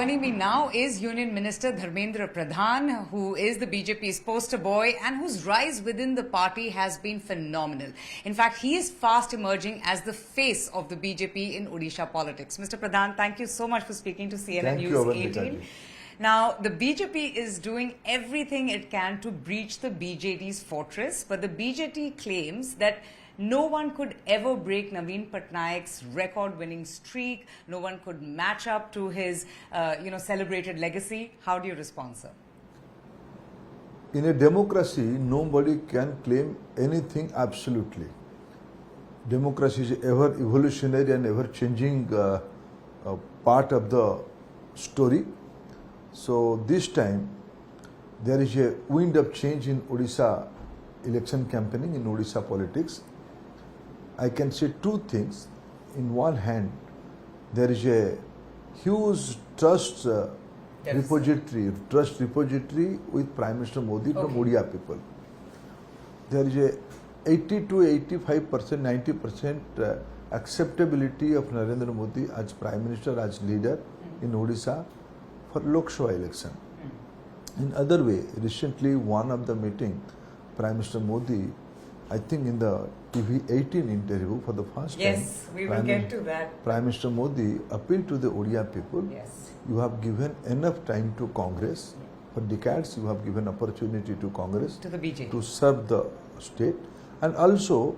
Joining me now is Union Minister Dharmendra Pradhan, who is the BJP's poster boy and whose rise within the party has been phenomenal. In fact, he is fast emerging as the face of the BJP in Odisha politics. Mr. Pradhan, thank you so much for speaking to CNN News 18. Now, the BJP is doing everything it can to breach the BJD's fortress, but the BJP claims that no one could ever break Naveen Patnaik's record-winning streak. No one could match up to his, celebrated legacy. How do you respond, sir? In a democracy, nobody can claim anything absolutely. Democracy is ever evolutionary and ever changing part of the story. So this time, there is a wind of change in Odisha election campaigning, in Odisha politics. I can say two things. In one hand, there is a huge trust repository with Prime Minister Modi from Odia people. There is a 80 to 85%, 90% acceptability of Narendra Modi as Prime Minister, as leader in Odisha for Lok Sabha election. In other way, recently one of the meeting, Prime Minister Modi, I think in the TV18 interview for the first time. Yes, we will get to that. Prime Minister Modi appealed to the Odia people. Yes. You have given enough time to Congress. For decades, you have given opportunity to Congress. To the BJP. To serve the state. And also,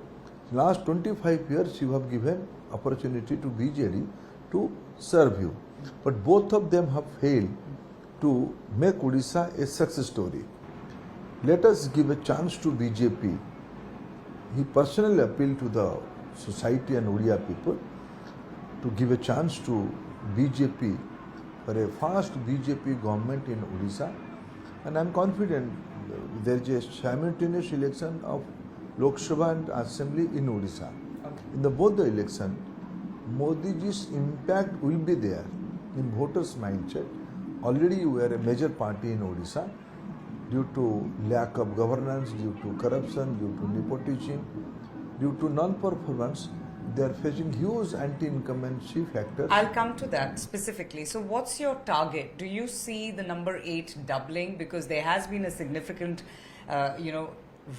last 25 years, you have given opportunity to BJD to serve you. But both of them have failed to make Odisha a success story. Let us give a chance to BJP. He personally appealed to the society and Odia people to give a chance to BJP for a fast BJP government in Odisha. And I am confident there is a simultaneous election of Lok Sabha and Assembly in Odisha. Okay. In both the election, Modi's impact will be there in voters' mindset. Already you were a major party in Odisha. Due to lack of governance, due to corruption, due to nepotism, due to non-performance, they are facing huge anti-incumbency factors. I'll come to that specifically. So what's your target? Do you see the number 8 doubling? Because there has been a significant,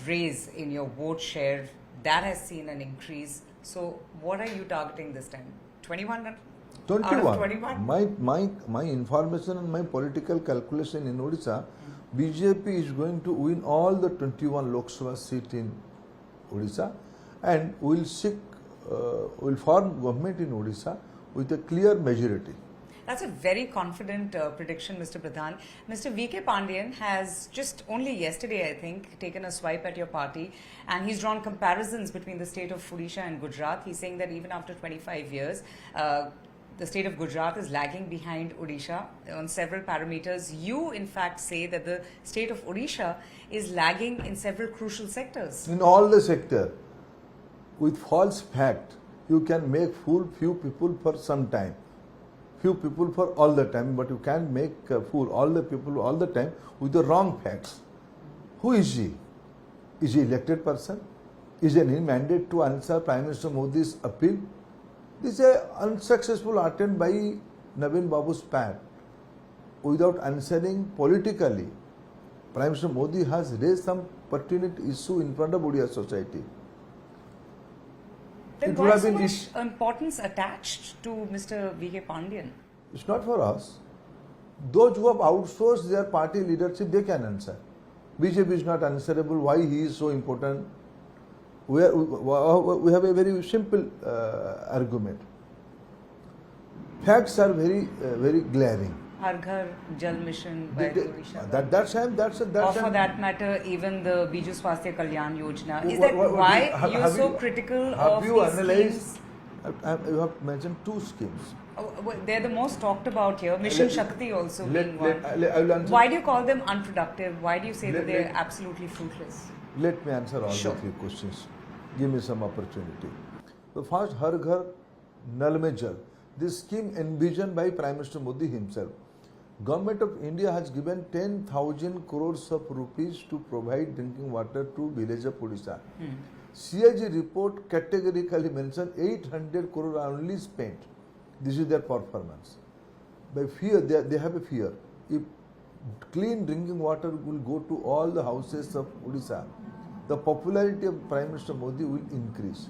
raise in your vote share. That has seen an increase. So what are you targeting this time? 21? 21. Out of 21? My information and my political calculation in Odisha, BJP is going to win all the 21 Lok Sabha seats in Odisha and will form government in Odisha with a clear majority. That's a very confident prediction, Mr. Pradhan. Mr. V.K. Pandian has just only yesterday, I think, taken a swipe at your party and he's drawn comparisons between the state of Odisha and Gujarat. He's saying that even after 25 years, the state of Gujarat is lagging behind Odisha on several parameters. You, in fact, say that the state of Odisha is lagging in several crucial sectors. In all the sector, with false fact, you can make fool few people for some time, few people for all the time, but you can't make fool all the people all the time with the wrong facts. Who is he? Is he elected person? Is he mandate to answer Prime Minister Modi's appeal? This is an unsuccessful attempt by Naveen Babu's PAT. Without answering politically, Prime Minister Modi has raised some pertinent issue in front of Odia society. Then why so much importance attached to Mr. V.K. Pandian? It's not for us. Those who have outsourced their party leadership, they can answer. BJP is not answerable. Why he is so important? We have a very simple argument. Facts are very glaring. Har Ghar Jal Mission by Odisha. That's or for that matter, even the Biju Swasthya Kalyan Yojana. Is that why you're so critical of these schemes? You have mentioned two schemes. They're the most talked about here. Mission Shakti also being one. Why do you call them unproductive? Why do you say that they're absolutely fruitless? Let me answer all the three questions. Give me some opportunity. The first, Har Ghar Nal Mein Jal. This scheme envisioned by Prime Minister Modi himself. Government of India has given 10,000 crores of rupees to provide drinking water to village of Odisha. CIG report categorically mentioned 800 crore are only spent. This is their performance. by fear, they have a fear. If clean drinking water will go to all the houses of Odisha, the popularity of Prime Minister Modi will increase.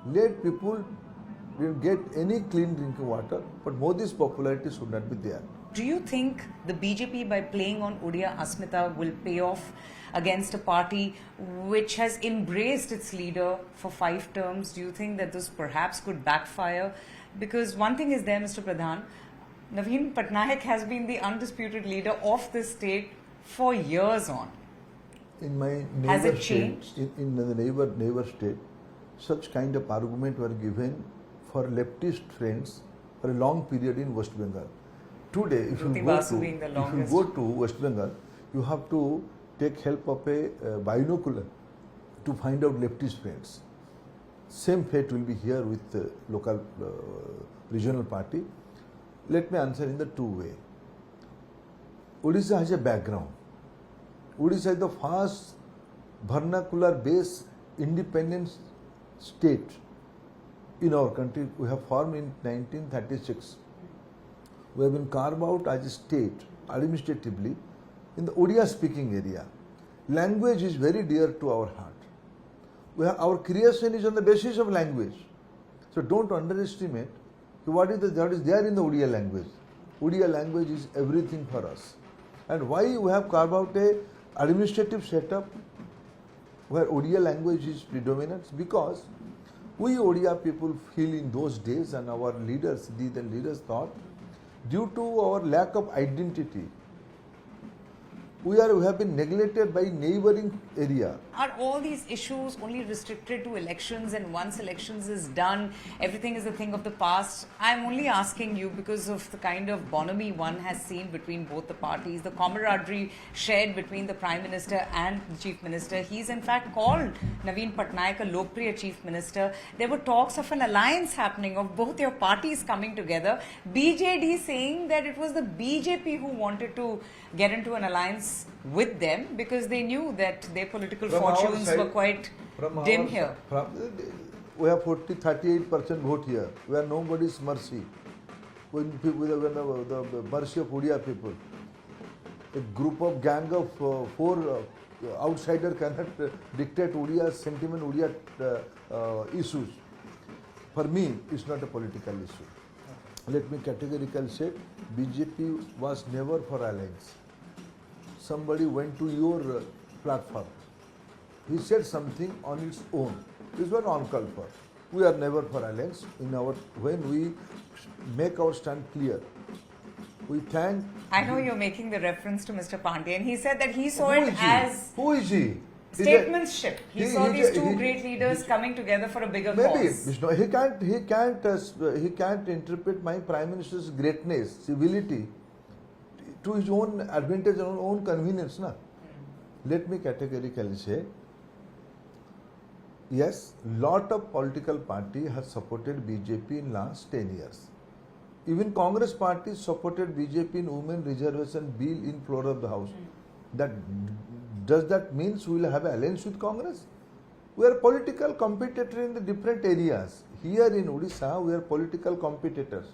Let people get any clean drinking water, but Modi's popularity should not be there. Do you think the BJP, by playing on Odia Asmita, will pay off against a party which has embraced its leader for 5 terms? Do you think that this perhaps could backfire? Because one thing is there, Mr. Pradhan, Naveen Patnaik has been the undisputed leader of this state for years on. In my Has neighbor it state, changed? in the neighbor state, such kind of argument were given for leftist friends for a long period in West Bengal. Today, if you go to West Bengal, you have to take help of a binocular to find out leftist friends. Same fate will be here with the local regional party. Let me answer in the 2 ways. Odisha has a background. Odisha is the first vernacular based independent state in our country. We have formed in 1936. We have been carved out as a state administratively in the Odia speaking area. Language is very dear to our heart. Our creation is on the basis of language. So don't underestimate what is there in the Odia language. Odia language is everything for us. And why we have carved out a administrative setup where Odia language is predominant? Because we Odia people feel in those days, and our leaders, the leaders thought, due to our lack of identity, we have been neglected by neighboring area. Are all these issues only restricted to elections, and once elections is done, everything is a thing of the past? I'm only asking you because of the kind of bonhomie one has seen between both the parties, the camaraderie shared between the Prime Minister and the Chief Minister. He's in fact called Naveen Patnaik a Lokpriya Chief Minister. There were talks of an alliance happening of both your parties coming together. BJD saying that it was the BJP who wanted to get into an alliance with them because they knew that their political fortunes were quite dim here. We have 38% vote here. We are nobody's mercy. When the mercy of Odia people, a group of gang of 4 outsiders cannot dictate Odia's sentiment, Odia issues. For me, it's not a political issue. Let me categorically say, BJP was never for alliance. Somebody went to your platform. He said something on its own. This was uncalled for. We are never for alliance. When we make our stand clear, we thank. I know you're making the reference to Mr. Pandey, and he said that he saw it as who is he? statesmanship. He saw these two great leaders coming together for a bigger cause. He can't interpret my Prime Minister's greatness, civility, to his own advantage and own convenience. Let me categorically say, yes, lot of political party has supported BJP in last 10 years. Even Congress party supported BJP in women reservation bill in floor of the house. Does that mean we will have an alliance with Congress? We are political competitor in the different areas. Here in Odisha, we are political competitors.